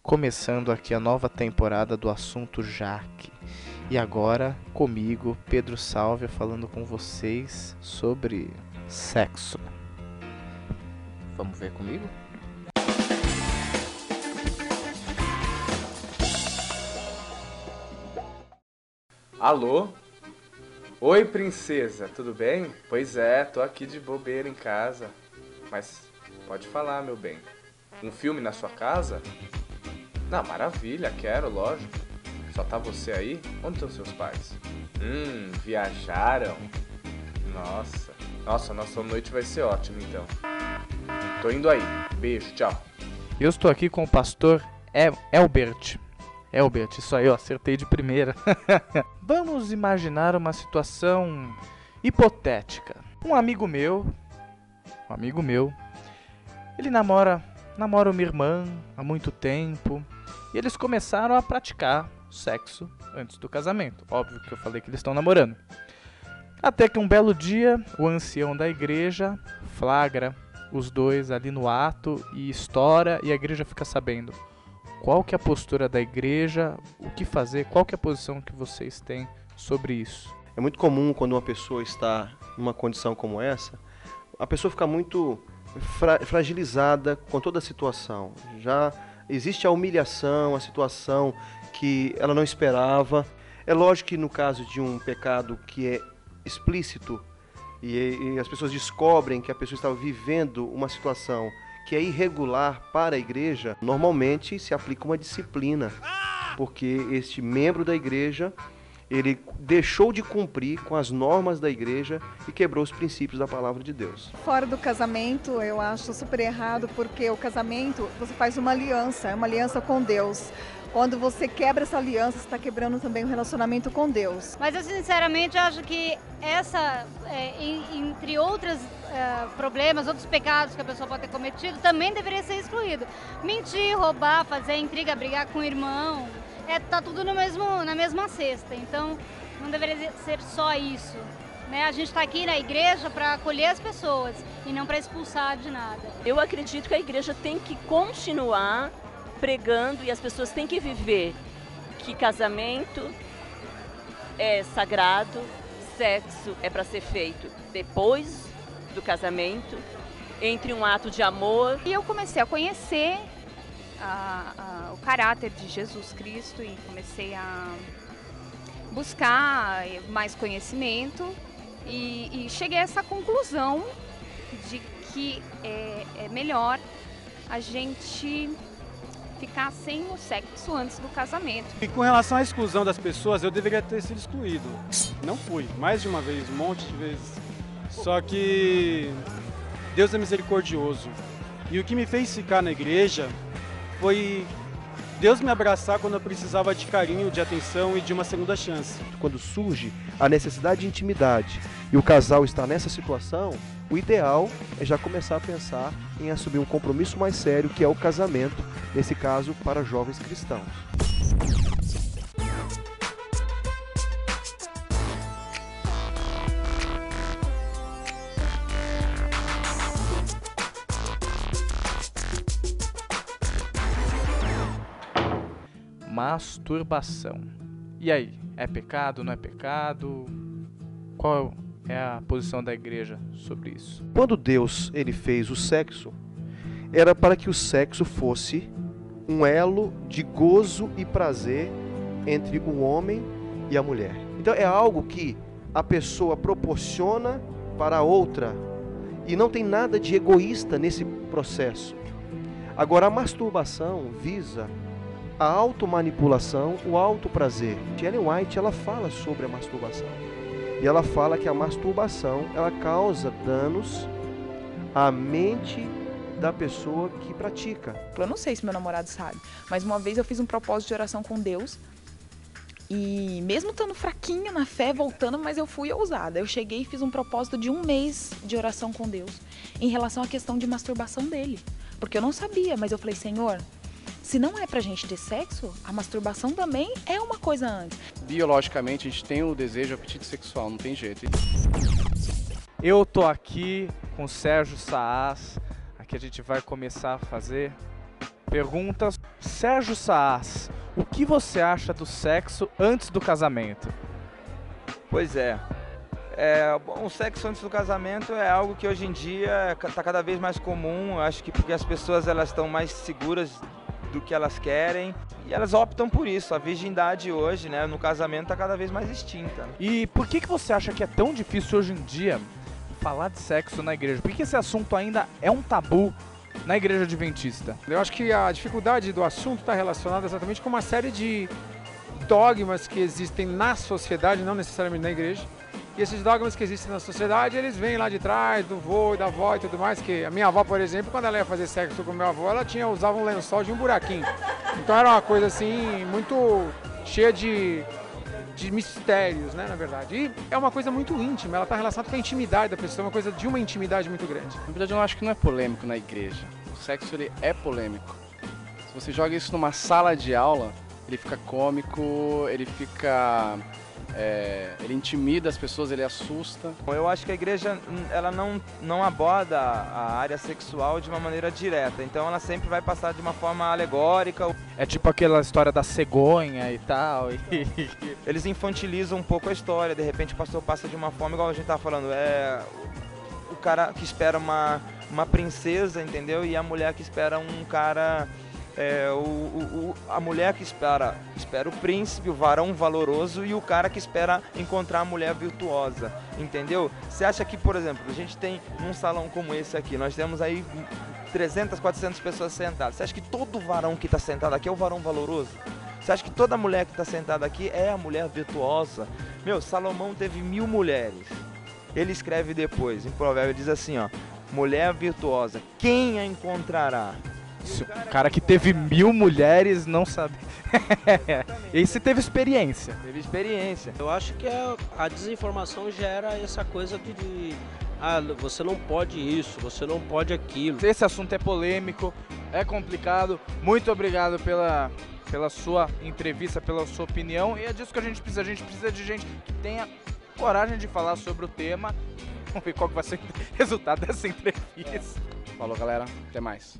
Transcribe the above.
começando aqui a nova temporada do Assunto Jaque. E agora, comigo, Pedro Sálvia, falando com vocês sobre sexo. Vamos ver comigo? Alô? Oi, princesa, tudo bem? Pois é, tô aqui de bobeira em casa. Mas pode falar, meu bem. Um filme na sua casa? Não, maravilha, quero, lógico. Só tá você aí? Onde estão seus pais? Viajaram? Nossa, nossa noite vai ser ótima então. Tô indo aí. Beijo, tchau. Eu estou aqui com o pastor Elbert, isso aí, eu acertei de primeira. Vamos imaginar uma situação hipotética. Um amigo meu, ele namora uma irmã há muito tempo e eles começaram a praticar sexo antes do casamento. Óbvio que eu falei que eles estão namorando. Até que um belo dia, o ancião da igreja flagra os dois ali no ato e estoura, e a igreja fica sabendo. Qual que é a postura da igreja, o que fazer, qual que é a posição que vocês têm sobre isso? É muito comum quando uma pessoa está numa condição como essa, a pessoa fica muito fragilizada com toda a situação. Já existe a humilhação, a situação que ela não esperava. É lógico que no caso de um pecado que é explícito e as pessoas descobrem que a pessoa estava vivendo uma situação que é irregular para a igreja, normalmente se aplica uma disciplina, porque este membro da igreja, ele deixou de cumprir com as normas da igreja e quebrou os princípios da palavra de Deus. Fora do casamento, eu acho super errado, porque o casamento, você faz uma aliança, é uma aliança com Deus. Quando você quebra essa aliança, você está quebrando também o relacionamento com Deus. Mas eu sinceramente acho que essa, entre outros problemas, outros pecados que a pessoa pode ter cometido, também deveria ser excluído. Mentir, roubar, fazer intriga, brigar com o irmão, tá tudo na mesma cesta. Então não deveria ser só isso. Né? A gente está aqui na igreja para acolher as pessoas e não para expulsar de nada. Eu acredito que a igreja tem que continuar pregando e as pessoas têm que viver que casamento é sagrado, sexo é para ser feito depois do casamento, entre um ato de amor. E eu comecei a conhecer o caráter de Jesus Cristo e comecei a buscar mais conhecimento e cheguei a essa conclusão de que é melhor a gente ficar sem o sexo antes do casamento. E com relação à exclusão das pessoas, eu deveria ter sido excluído. Não fui, mais de uma vez, um monte de vezes. Só que Deus é misericordioso. E o que me fez ficar na igreja foi Deus me abraçar quando eu precisava de carinho, de atenção e de uma segunda chance. Quando surge a necessidade de intimidade e o casal está nessa situação, o ideal é já começar a pensar em assumir um compromisso mais sério, que é o casamento, nesse caso para jovens cristãos. Masturbação. E aí, é pecado, não é pecado? Qual é a posição da igreja sobre isso? Quando Deus ele fez o sexo, era para que o sexo fosse um elo de gozo e prazer entre o homem e a mulher. Então é algo que a pessoa proporciona para a outra e não tem nada de egoísta nesse processo. Agora a masturbação visa a automanipulação, o autoprazer. Ellen White ela fala sobre a masturbação. E ela fala que a masturbação ela causa danos à mente da pessoa que pratica. Eu não sei se meu namorado sabe, mas uma vez eu fiz um propósito de oração com Deus e mesmo estando fraquinha na fé, voltando, mas eu fui ousada. Eu cheguei e fiz um propósito de 1 mês de oração com Deus em relação à questão de masturbação dele. Porque eu não sabia, mas eu falei, Senhor, se não é pra gente ter sexo, a masturbação também é uma coisa antes. Biologicamente, a gente tem o desejo, o apetite sexual, não tem jeito. Eu tô aqui com o Sérgio Saas. Aqui a gente vai começar a fazer perguntas Sérgio Saas, o que você acha do sexo antes do casamento? Pois é. Bom, o sexo antes do casamento é algo que hoje em dia está cada vez mais comum. Acho que porque as pessoas elas estão mais seguras do que elas querem e elas optam por isso. A virgindade hoje, né, no casamento está cada vez mais extinta. E por que você acha que é tão difícil hoje em dia falar de sexo na igreja? Por que esse assunto ainda é um tabu na igreja adventista? Eu acho que a dificuldade do assunto está relacionada exatamente com uma série de dogmas que existem na sociedade, não necessariamente na igreja. E esses dogmas que existem na sociedade, eles vêm lá de trás, do vô e da avó e tudo mais, que a minha avó, por exemplo, quando ela ia fazer sexo com meu avô, ela usava um lençol de um buraquinho. Então era uma coisa assim, muito cheia de mistérios, né, na verdade. E é uma coisa muito íntima, ela está relacionada com a intimidade da pessoa, uma coisa de uma intimidade muito grande. Na verdade, eu acho que não é polêmico na igreja. O sexo, ele é polêmico. Se você joga isso numa sala de aula, ele fica cômico, ele fica... ele intimida as pessoas, ele assusta. Eu acho que a igreja ela não aborda a área sexual de uma maneira direta, então ela sempre vai passar de uma forma alegórica. É tipo aquela história da cegonha e tal. Eles infantilizam um pouco a história, de repente o pastor passa de uma forma, igual a gente tá falando, o cara que espera uma princesa, entendeu? E a mulher que espera um cara... a mulher que espera o príncipe, o varão valoroso, e o cara que espera encontrar a mulher virtuosa, entendeu? Você acha que, por exemplo, a gente tem num salão como esse aqui, nós temos aí 300, 400 pessoas sentadas. Você acha que todo varão que está sentado aqui é o varão valoroso? Você acha que toda mulher que está sentada aqui é a mulher virtuosa? Meu, Salomão teve 1000 mulheres. Ele escreve depois, em Provérbio, diz assim, ó: mulher virtuosa, quem a encontrará? O cara que teve 1000 mulheres não sabe. Esse teve experiência. Teve experiência. Eu acho que a desinformação gera essa coisa de você não pode isso, você não pode aquilo. Esse assunto é polêmico, é complicado. Muito obrigado pela sua entrevista, pela sua opinião. E é disso que a gente precisa. A gente precisa de gente que tenha coragem de falar sobre o tema. Vamos ver qual que vai ser o resultado dessa entrevista. Falou, galera. Até mais.